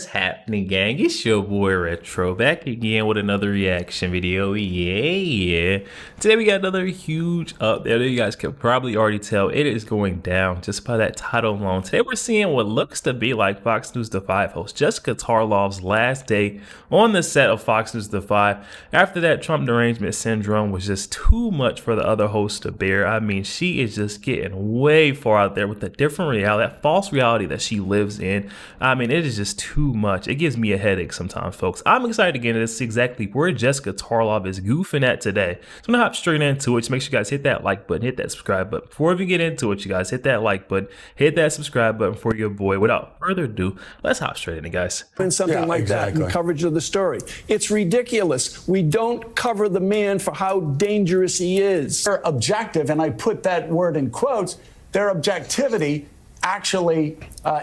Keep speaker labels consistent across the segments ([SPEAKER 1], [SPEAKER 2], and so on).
[SPEAKER 1] What's happening, gang? It's your boy Retro back again with another reaction video. Yeah. Today we got another huge update. You guys can probably already tell it is going down just by that title alone. Today we're seeing what looks to be like Fox News The 5 host Jessica Tarlov's last day on the set of Fox News The 5. After that, Trump derangement syndrome was just too much for the other hosts to bear. I mean, she is just getting way far out there with a different reality, that false reality that she lives in. I mean, it is just too much. It gives me a headache sometimes, folks. I'm excited to get into this, exactly where Jessica Tarlov is goofing at today. So I'm gonna hop straight into it. Just make sure you guys hit that like button, hit that subscribe button. Before we get into it, you guys hit that like button, hit that subscribe button for your boy. Without further ado, let's hop straight in, guys.
[SPEAKER 2] Something like that in coverage of the story. It's ridiculous. We don't cover the man for how dangerous he is.
[SPEAKER 3] They're objective, and I put that word in quotes. Their objectivity actually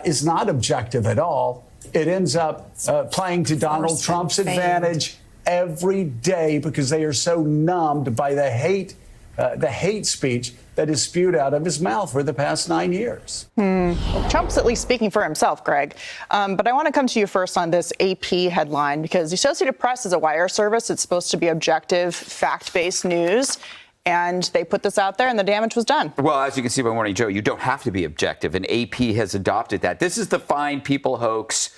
[SPEAKER 3] is not objective at all. It ends up playing to Donald Trump's advantage every day because they are so numbed by the hate speech that is spewed out of his mouth for the past 9 years.
[SPEAKER 4] Trump's at least speaking for himself, Greg. But I want to come to you first on this AP headline because the Associated Press is a wire service. It's supposed to be objective, fact-based news. And they put this out there and the damage was done.
[SPEAKER 5] Well, as you can see by Morning Joe, you don't have to be objective, and AP has adopted that. This is the Fine People hoax,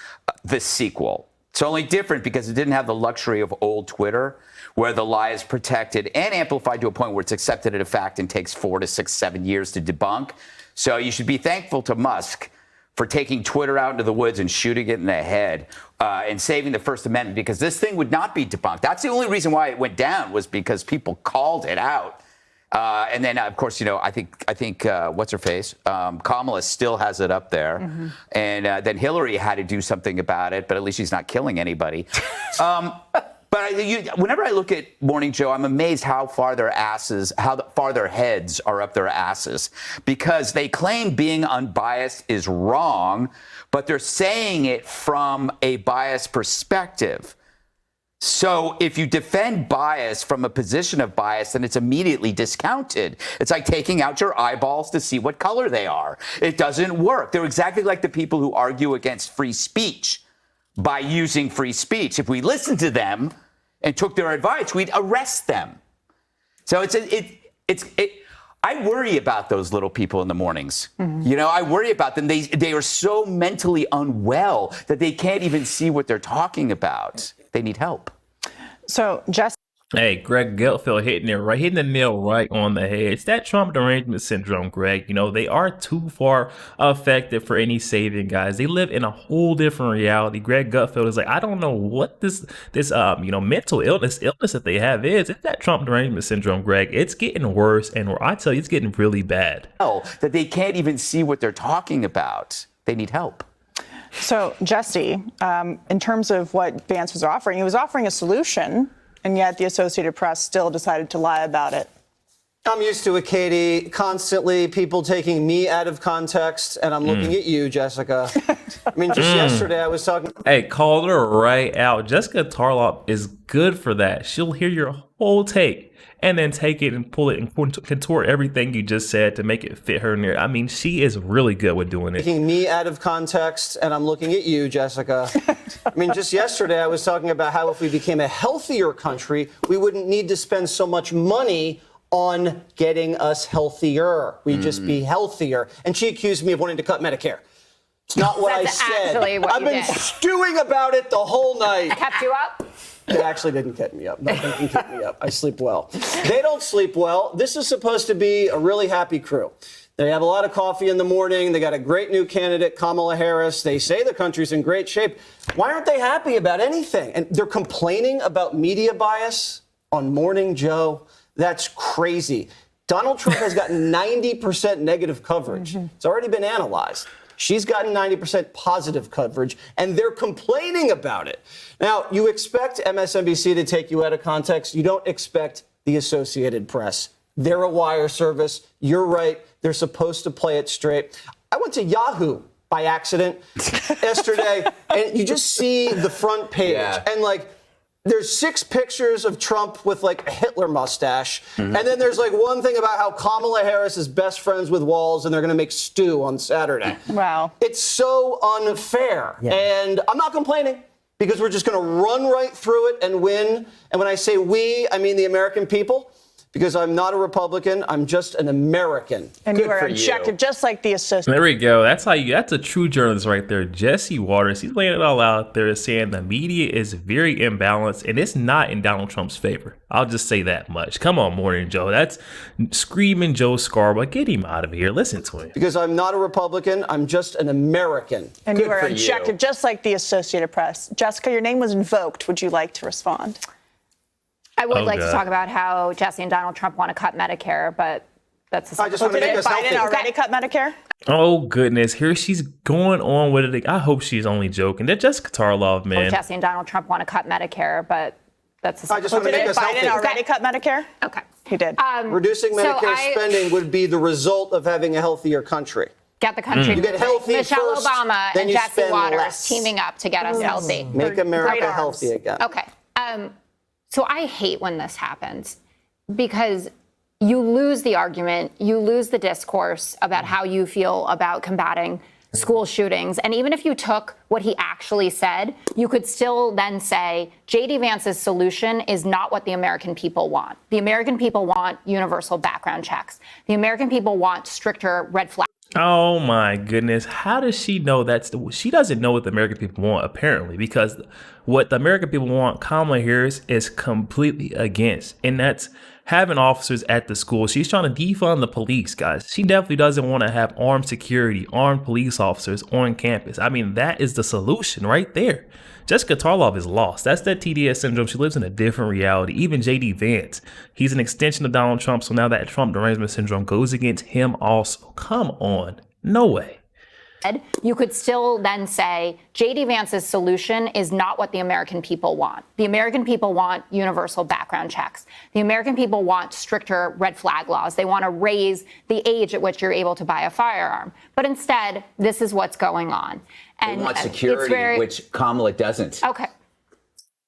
[SPEAKER 5] the sequel. It's only different because it didn't have the luxury of old Twitter, where the lie is protected and amplified to a point where it's accepted as a fact and takes 4 to 6, 7 years to debunk. So you should be thankful to Musk for taking Twitter out into the woods and shooting it in the head and saving the First Amendment, because this thing would not be debunked. That's the only reason why it went down, was because people called it out. And then, of course, you know, I think what's her face? Kamala still has it up there. Mm-hmm. And then Hillary had to do something about it, but at least she's not killing anybody. But whenever I look at Morning Joe, I'm amazed how far their heads are up their asses, because they claim being unbiased is wrong, but they're saying it from a biased perspective. So if you defend bias from a position of bias, then it's immediately discounted. It's like taking out your eyeballs to see what color they are. It doesn't work. They're exactly like the people who argue against free speech by using free speech. If we listened to them and took their advice, we'd arrest them. So I worry about those little people in the mornings. Mm-hmm. You know, I worry about them. They are so mentally unwell that they can't even see what they're talking about. They need help.
[SPEAKER 4] So, Jess.
[SPEAKER 1] Hey, Greg Geltfeld hitting the nail right on the head. It's that Trump derangement syndrome, Greg. You know, they are too far affected for any saving, guys. They live in a whole different reality. Greg Gutfeld is like, I don't know what this mental illness that they have is. It's that Trump derangement syndrome, Greg. It's getting worse, and I tell you, it's getting really bad.
[SPEAKER 5] That they can't even see what they're talking about. They need help.
[SPEAKER 4] So, Jesse, in terms of what Vance was offering, he was offering a solution, and yet the Associated Press still decided to lie about it.
[SPEAKER 6] I'm used to it, Katie. Constantly people taking me out of context, and I'm looking at you, Jessica. I mean, just yesterday I was talking.
[SPEAKER 1] Hey, called her right out. Jessica Tarlov is good for that. She'll hear your whole take and then take it and pull it and contort everything you just said to make it fit her near. I mean, she is really good with doing it.
[SPEAKER 6] Taking me out of context, and I'm looking at you, Jessica. I mean, just yesterday I was talking about how if we became a healthier country, we wouldn't need to spend so much money on getting us healthier. We'd just be healthier. And she accused me of wanting to cut Medicare. It's not what I said. I've been stewing about it the whole night.
[SPEAKER 7] I kept you up?
[SPEAKER 6] It actually didn't keep me up. Nothing can keep me up. I sleep well. They don't sleep well. This is supposed to be a really happy crew. They have a lot of coffee in the morning. They got a great new candidate, Kamala Harris. They say the country's in great shape. Why aren't they happy about anything? And they're complaining about media bias on Morning Joe. That's crazy. Donald Trump has gotten 90% negative coverage. It's already been analyzed. She's gotten 90% positive coverage, and they're complaining about it. Now, you expect MSNBC to take you out of context. You don't expect the Associated Press. They're a wire service. You're right. They're supposed to play it straight. I went to Yahoo by accident yesterday, and you just see the front page. And, like, there's 6 pictures of Trump with like a Hitler mustache. And then there's like one thing about how Kamala Harris is best friends with Walz and they're going to make stew on Saturday.
[SPEAKER 4] Wow.
[SPEAKER 6] It's so unfair. And I'm not complaining because we're just going to run right through it and win. And when I say we, I mean the American people. Because I'm not a Republican, I'm just an American.
[SPEAKER 4] And
[SPEAKER 6] Good
[SPEAKER 4] you are
[SPEAKER 6] for
[SPEAKER 4] objective, just like the associate.
[SPEAKER 1] There we go. That's a true journalist right there. Jesse Waters, he's laying it all out there saying the media is very imbalanced and it's not in Donald Trump's favor. I'll just say that much. Come on, Morning Joe. That's screaming Joe Scarborough. Get him out of here. Listen to him.
[SPEAKER 6] Because I'm not a Republican, I'm just an American.
[SPEAKER 4] And
[SPEAKER 6] Good
[SPEAKER 4] you are
[SPEAKER 6] for
[SPEAKER 4] objective, just like the Associated Press. Jessica, your name was invoked. Would you like to respond?
[SPEAKER 7] I would
[SPEAKER 1] Oh,
[SPEAKER 7] like
[SPEAKER 1] God.
[SPEAKER 7] to talk about how Jesse and Donald Trump want to cut Medicare, but that's
[SPEAKER 6] I just want to make us
[SPEAKER 4] Biden
[SPEAKER 6] healthy.
[SPEAKER 4] already cut Medicare?
[SPEAKER 1] Oh, goodness. Here she's going on with it. I hope she's only joking. That Jessica Tarlov, man.
[SPEAKER 7] Jesse and Donald Trump want to cut Medicare, but that's
[SPEAKER 6] I just want to make us
[SPEAKER 4] Biden
[SPEAKER 6] healthy.
[SPEAKER 4] already cut Medicare?
[SPEAKER 7] okay.
[SPEAKER 4] He did.
[SPEAKER 6] Reducing
[SPEAKER 7] So
[SPEAKER 6] Medicare
[SPEAKER 7] I-
[SPEAKER 6] spending would be the result of having a healthier country.
[SPEAKER 7] Get the country.
[SPEAKER 6] You get healthy
[SPEAKER 7] Michelle
[SPEAKER 6] first,
[SPEAKER 7] Obama
[SPEAKER 6] then
[SPEAKER 7] and
[SPEAKER 6] you
[SPEAKER 7] Jesse
[SPEAKER 6] spend
[SPEAKER 7] Waters
[SPEAKER 6] less.
[SPEAKER 7] teaming up to get us healthy.
[SPEAKER 6] Make America
[SPEAKER 4] Great arms.
[SPEAKER 6] healthy again.
[SPEAKER 7] Okay. So I hate when this happens because you lose the argument, you lose the discourse about how you feel about combating school shootings. And even if you took what he actually said, you could still then say J.D. Vance's solution is not what the American people want. The American people want universal background checks. The American people want stricter red flag.
[SPEAKER 1] Oh my goodness. How does she know she doesn't know what the American people want, apparently, because what the American people want, Kamala Harris is completely against. And that's having officers at the school. She's trying to defund the police, guys. She definitely doesn't want to have armed security, armed police officers on campus. I mean, that is the solution right there. Jessica Tarlov is lost. That's that TDS syndrome. She lives in a different reality. Even J.D. Vance, he's an extension of Donald Trump. So now that Trump derangement syndrome goes against him also. Come on. No way.
[SPEAKER 7] You could still then say J.D. Vance's solution is not what the American people want. The American people want universal background checks. The American people want stricter red flag laws. They want to raise the age at which you're able to buy a firearm. But instead, this is what's going on. And
[SPEAKER 5] They want
[SPEAKER 7] it's
[SPEAKER 5] security, which Kamala doesn't.
[SPEAKER 7] Okay.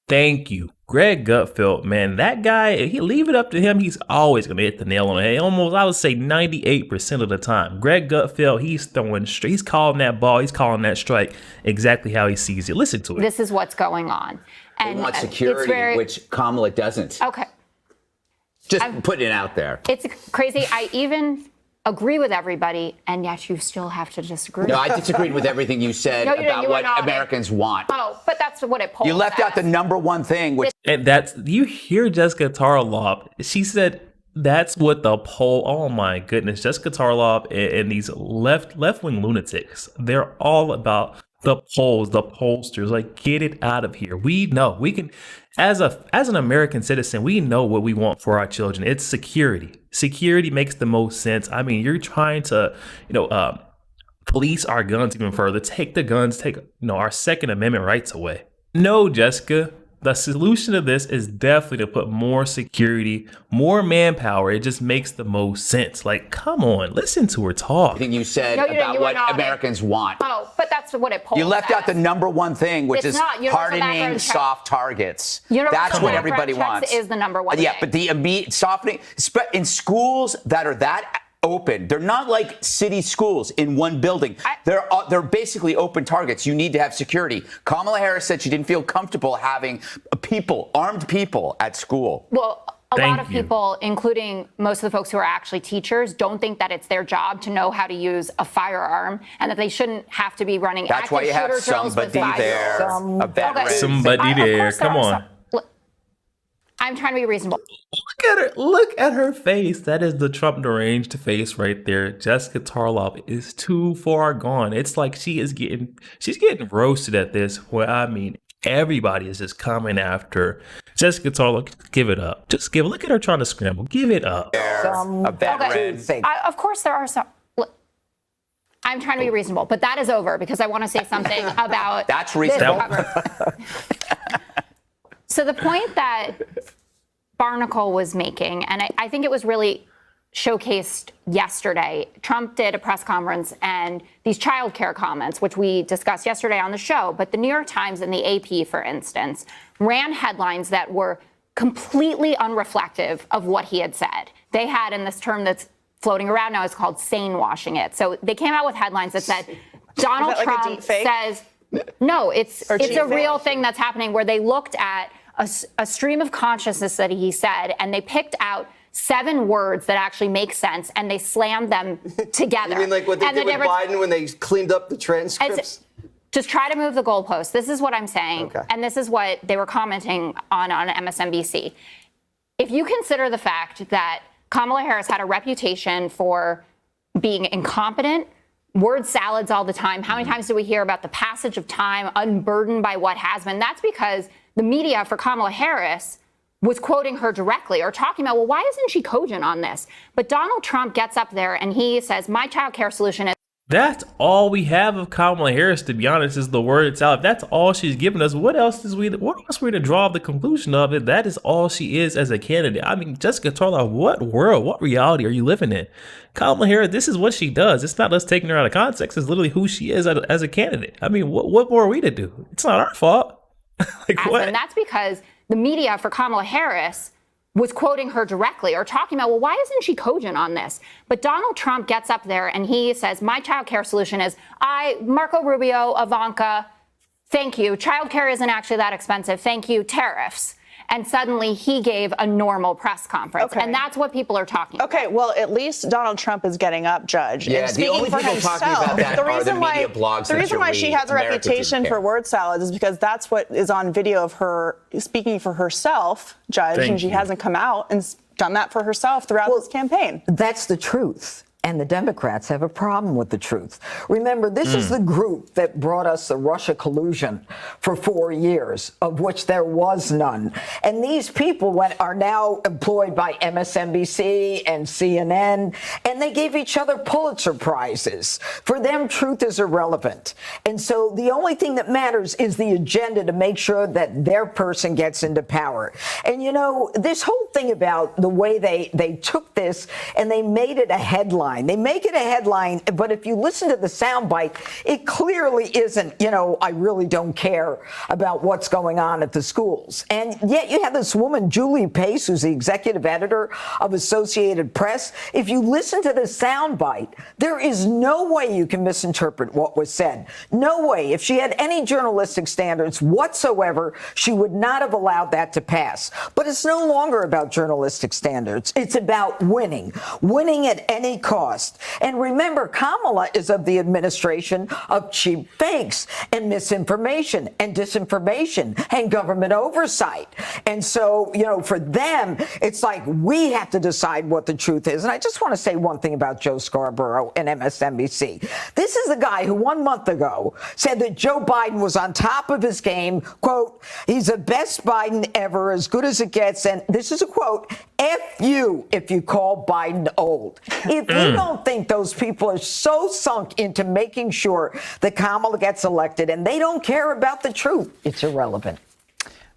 [SPEAKER 1] Thank you. Greg Gutfeld, man, that guy, he leave it up to him. He's always going to hit the nail on the head. Almost, I would say 98% of the time. Greg Gutfeld, he's throwing straight. He's calling that ball. He's calling that strike exactly how he sees it. Listen to it.
[SPEAKER 7] This is what's going on. And
[SPEAKER 5] They want
[SPEAKER 7] it's
[SPEAKER 5] security, which Kamala doesn't.
[SPEAKER 7] Okay.
[SPEAKER 5] Just putting it out there.
[SPEAKER 7] It's crazy. I even agree with everybody, and yet you still have to disagree.
[SPEAKER 5] No, I disagreed with everything you said
[SPEAKER 7] No, you didn't.
[SPEAKER 5] about
[SPEAKER 7] You were
[SPEAKER 5] what
[SPEAKER 7] not.
[SPEAKER 5] Americans want.
[SPEAKER 7] Oh, but that's what it polls
[SPEAKER 5] You left out the
[SPEAKER 7] as.
[SPEAKER 5] number one thing, which
[SPEAKER 1] And that's, you hear Jessica Tarlov. She said that's what the poll, oh my goodness, Jessica Tarlov and these left-wing lunatics, they're all about the polls, the pollsters. Like, get it out of here. We know, we can, as an American citizen, we know what we want for our children. It's security. Security makes the most sense. I mean, you're trying to, police our guns even further, take the guns, take, our Second Amendment rights away. No, Jessica. The solution to this is definitely to put more security, more manpower. It just makes the most sense. Like, come on, listen to her talk.
[SPEAKER 5] everything you said
[SPEAKER 7] No, you didn't.
[SPEAKER 5] about
[SPEAKER 7] You were
[SPEAKER 5] what
[SPEAKER 7] not.
[SPEAKER 5] Americans want.
[SPEAKER 7] Oh, but that's what it polls
[SPEAKER 5] You left out the
[SPEAKER 7] as.
[SPEAKER 5] number one thing, which
[SPEAKER 7] It's
[SPEAKER 5] is
[SPEAKER 7] not. Universal
[SPEAKER 5] hardening
[SPEAKER 7] background check.
[SPEAKER 5] soft targets.
[SPEAKER 7] Universal
[SPEAKER 5] That's what
[SPEAKER 7] background
[SPEAKER 5] everybody
[SPEAKER 7] checks
[SPEAKER 5] wants.
[SPEAKER 7] is the number one
[SPEAKER 5] Yeah,
[SPEAKER 7] thing.
[SPEAKER 5] but the immediate softening in schools that are that open, they're not like city schools in one building. They're basically open targets. You need to have security. Kamala Harris said she didn't feel comfortable having armed people at school.
[SPEAKER 7] Well, a
[SPEAKER 1] Thank
[SPEAKER 7] lot of
[SPEAKER 1] you.
[SPEAKER 7] people, including most of the folks who are actually teachers, don't think that it's their job to know how to use a firearm and that they shouldn't have to be running
[SPEAKER 5] That's
[SPEAKER 7] active
[SPEAKER 5] why you have
[SPEAKER 7] shooter drills with
[SPEAKER 5] somebody there,
[SPEAKER 7] five-year-olds.
[SPEAKER 5] a veteran.
[SPEAKER 1] Somebody
[SPEAKER 7] Of
[SPEAKER 1] there.
[SPEAKER 7] course there
[SPEAKER 1] Come
[SPEAKER 7] are
[SPEAKER 1] on.
[SPEAKER 7] some- Look, I'm trying to be reasonable.
[SPEAKER 1] Look at her face. That is the Trump deranged face right there. Jessica Tarlov is too far gone. It's like she's getting roasted at this. Where I mean, everybody is just coming after Jessica Tarlov. Give it up. Look at her trying to scramble. Give it up.
[SPEAKER 5] A veteran.
[SPEAKER 7] Of course there are some. Look, I'm trying to be reasonable, but that is over because I want to say something about
[SPEAKER 5] That's
[SPEAKER 7] this
[SPEAKER 5] reasonable.
[SPEAKER 7] cover. So the point that Barnacle was making, and I think it was really showcased yesterday. Trump did a press conference and these childcare comments, which we discussed yesterday on the show, but the New York Times and the AP, for instance, ran headlines that were completely unreflective of what he had said. They had, in this term that's floating around now, is called sane washing it. So they came out with headlines that said, Donald
[SPEAKER 4] like a
[SPEAKER 7] Trump
[SPEAKER 4] deep fake?
[SPEAKER 7] says, no, it's a
[SPEAKER 4] cheap
[SPEAKER 7] real
[SPEAKER 4] fake?
[SPEAKER 7] thing that's happening, where they looked at a stream of consciousness that he said, and they picked out 7 words that actually make sense, and they slammed them together.
[SPEAKER 6] You mean like what they
[SPEAKER 7] And
[SPEAKER 6] did
[SPEAKER 7] the
[SPEAKER 6] with
[SPEAKER 7] difference-
[SPEAKER 6] Biden when they cleaned up the transcripts?
[SPEAKER 7] Just try to move the goalposts. This is what I'm saying.
[SPEAKER 6] Okay.
[SPEAKER 7] And this is what they were commenting on MSNBC. If you consider the fact that Kamala Harris had a reputation for being incompetent, word salads all the time, how many times do we hear about the passage of time, unburdened by what has been? That's because the media for Kamala Harris was quoting her directly or talking about, well, why isn't she cogent on this? But Donald Trump gets up there and he says, my child care solution is.
[SPEAKER 1] That's all we have of Kamala Harris, to be honest, is the word itself. If that's all she's given us, what else are we to draw the conclusion of it? That is all she is as a candidate. I mean, Jessica Tarlov, what world, what reality are you living in? Kamala Harris, this is what she does. It's not us taking her out of context. It's literally who she is as a candidate. I mean, what more are we to do? It's not our fault. Like what?
[SPEAKER 7] And that's because the media for Kamala Harris was quoting her directly or talking about, well, why isn't she cogent on this? But Donald Trump gets up there and he says, my child care solution is Marco Rubio, Ivanka, thank you. Child care isn't actually that expensive. Thank you. Tariffs. And suddenly he gave a normal press conference.
[SPEAKER 4] Okay.
[SPEAKER 7] And that's what people are talking about.
[SPEAKER 4] Okay, well, at least Donald Trump is getting up, Judge.
[SPEAKER 5] Yeah,
[SPEAKER 4] and
[SPEAKER 5] the
[SPEAKER 4] speaking
[SPEAKER 5] only
[SPEAKER 4] for
[SPEAKER 5] people
[SPEAKER 4] himself.
[SPEAKER 5] talking about that
[SPEAKER 4] the
[SPEAKER 5] are the
[SPEAKER 4] reason
[SPEAKER 5] media blogs
[SPEAKER 4] The
[SPEAKER 5] that
[SPEAKER 4] reason
[SPEAKER 5] you
[SPEAKER 4] why she
[SPEAKER 5] read.
[SPEAKER 4] has a
[SPEAKER 5] Americans didn't
[SPEAKER 4] reputation
[SPEAKER 5] care.
[SPEAKER 4] for word salads is because that's what is on video of her speaking for herself, Judge,
[SPEAKER 1] Thank
[SPEAKER 4] and she
[SPEAKER 1] you.
[SPEAKER 4] hasn't come out and done that for herself throughout this campaign.
[SPEAKER 8] That's the truth. And the Democrats have a problem with the truth. Remember, this is the group that brought us the Russia collusion for 4 years, of which there was none. And these people are now employed by MSNBC and CNN, and they gave each other Pulitzer Prizes. For them, truth is irrelevant. And so the only thing that matters is the agenda to make sure that their person gets into power. And, you know, this whole thing about the way they took this and they made it a headline. They make it a headline, but if you listen to the soundbite, it clearly isn't, you know, I really don't care about what's going on at the schools. And yet you have this woman, Julie Pace, who's the executive editor of Associated Press. If you listen to the soundbite, there is no way you can misinterpret what was said. No way. If she had any journalistic standards whatsoever, she would not have allowed that to pass. But it's no longer about journalistic standards. It's about winning at any cost. And remember, Kamala is of the administration of cheap fakes and misinformation and disinformation and government oversight. And so, you know, for them, it's like we have to decide what the truth is. And I just want to say one thing about Joe Scarborough and MSNBC. This is the guy who 1 month ago said that Joe Biden was on top of his game. Quote, he's the best Biden ever, as good as it gets. And this is a quote, F you if you call Biden old. If you don't think those people are so sunk into making sure that Kamala gets elected and they don't care about the truth, it's irrelevant.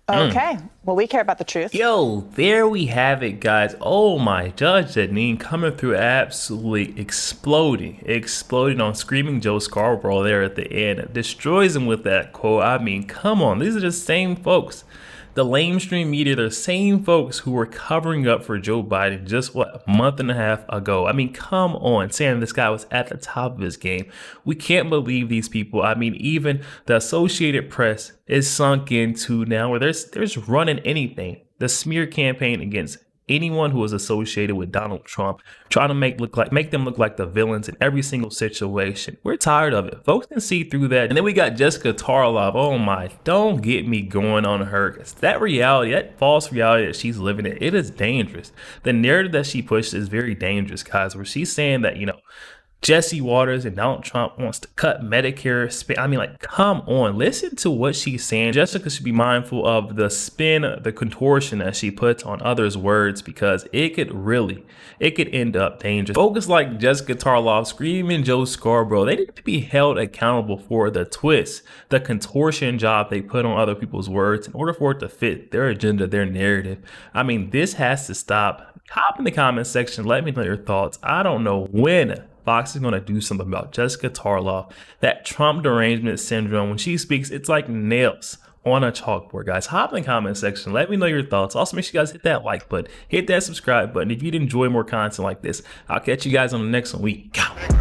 [SPEAKER 4] Okay, well, we care about the truth.
[SPEAKER 1] Yo, there we have it, guys. Oh my, Judge Jeanine coming through, absolutely exploding on Screaming Joe Scarborough there at the end. Destroys him with that quote. I mean, come on, these are the same folks. The lamestream media, the same folks who were covering up for Joe Biden just, a month and a half ago. I mean, come on, saying this guy was at the top of his game. We can't believe these people. I mean, even the Associated Press is sunk into now where there's running anything. The smear campaign against anyone who was associated with Donald Trump, trying to make them look like the villains in every single situation. We're tired of it. Folks can see through that. And then we got Jessica Tarlov. Oh my, don't get me going on her. 'Cause that reality, that false reality that she's living in, it is dangerous. The narrative that she pushed is very dangerous, guys, where she's saying that, you know, Jesse Waters and Donald Trump wants to cut Medicare spend. I mean, like, come on, listen to what she's saying. Jessica should be mindful of the spin, the contortion that she puts on others' words, because it could end up dangerous. Folks like Jessica Tarlov, Screaming Joe Scarborough, they need to be held accountable for the twist, the contortion job they put on other people's words in order for it to fit their agenda, their narrative. I mean, this has to stop. Hop in the comment section. Let me know your thoughts. I don't know when Fox is going to do something about Jessica Tarlov, that Trump derangement syndrome. When she speaks, it's like nails on a chalkboard, guys? Hop in the comment section. Let me know your thoughts. Also, make sure you guys hit that like button, hit that subscribe button. If you'd enjoy more content like this, I'll catch you guys on the next one. We go.